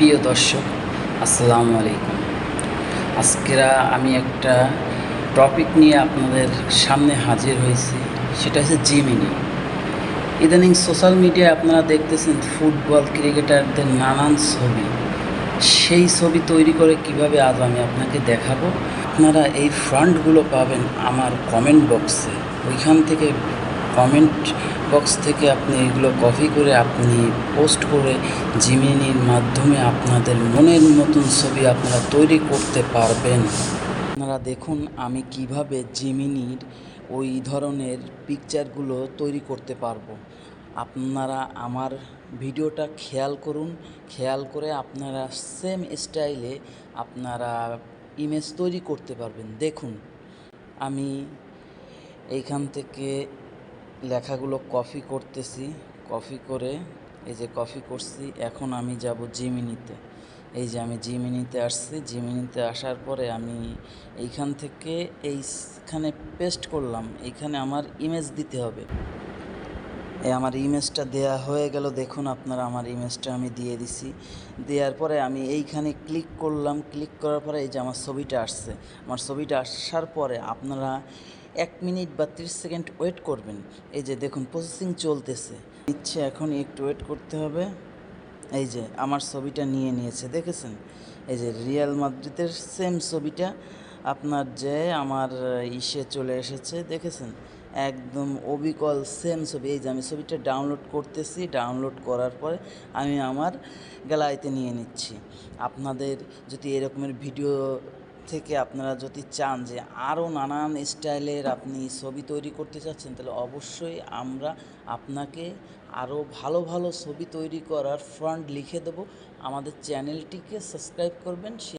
প্রিয় দর্শক, আসসালামু আলাইকুম। আজকেরা আমি একটা টপিক নিয়ে আপনাদের সামনে হাজির হয়েছি, সেটা হচ্ছে জিমিনি। ইদানিং সোশ্যাল মিডিয়ায় আপনারা দেখতেছেন ফুটবল ক্রিকেটারদের নানান ছবি, সেই ছবি তৈরি করে কিভাবে আজ আমি আপনাকে দেখাবো। আপনারা এই ফ্রন্টগুলো পাবেন আমার কমেন্ট বক্সে, ওইখান থেকে কমেন্ট বক্স থেকে আপনি এগুলো কপি করে আপনি পোস্ট করে জিমিনির মাধ্যমে আপনাদের মনের মতন ছবি আপনারা তৈরি করতে পারবেন। আপনারা দেখুন আমি কিভাবে জিমিনির ওই ধরনের পিকচারগুলো তৈরি করতে পারবো। আপনারা আমার ভিডিওটা খেয়াল করুন, খেয়াল করে আপনারা সেম স্টাইলে আপনারা ইমেজ তৈরি করতে পারবেন। দেখুন আমি এইখান থেকে লেখাগুলো কপি করতেছি, কপি করে এই যে কপি করছি। এখন আমি যাব জিমিনিতে। এই যে আমি জিমিনিতে আসছি, জিমিনিতে আসার পরে আমি এইখান থেকে এইখানে পেস্ট করলাম। এইখানে আমার ইমেজ দিতে হবে। আমার ইমেজটা দেয়া হয়ে গেল। দেখুন আপনারা আমার ইমেজটা আমি দিয়ে দিছি। দেওয়ার পরে আমি এইখানে ক্লিক করলাম। ক্লিক করার পরে এই যে আমার ছবিটা আসছে। আমার ছবিটা আসার পরে আপনারা 1 মিনিট বা 30 সেকেন্ড ওয়েট করবেন। এই যে দেখুন প্রসেসিং চলতেছে, ইচ্ছে এখন একটু ওয়েট করতে হবে। এই যে আমার ছবিটা নিয়ে নিয়েছে, দেখেছেন? এই যে রিয়াল মাদ্রিদের সেম ছবিটা আপনার যে আমার ইসে চলে এসেছে, দেখেছেন? একদম অবিকল সেম ছবি। এই যে আমি ছবিটা ডাউনলোড করতেছি, ডাউনলোড করার পরে আমি আমার গ্যালারিতে নিয়ে নিচ্ছি। আপনাদের যদি এরকমের ভিডিও থেকে আপনারা যদি চান যে আরও নানান স্টাইলের আপনি ছবি তৈরি করতে চাচ্ছেন, তাহলে অবশ্যই আমরা আপনাকে আরও ভালো ভালো ছবি তৈরি করার ফ্রন্ট লিখে দেবো। আমাদের চ্যানেলটিকে সাবস্ক্রাইব করবেন।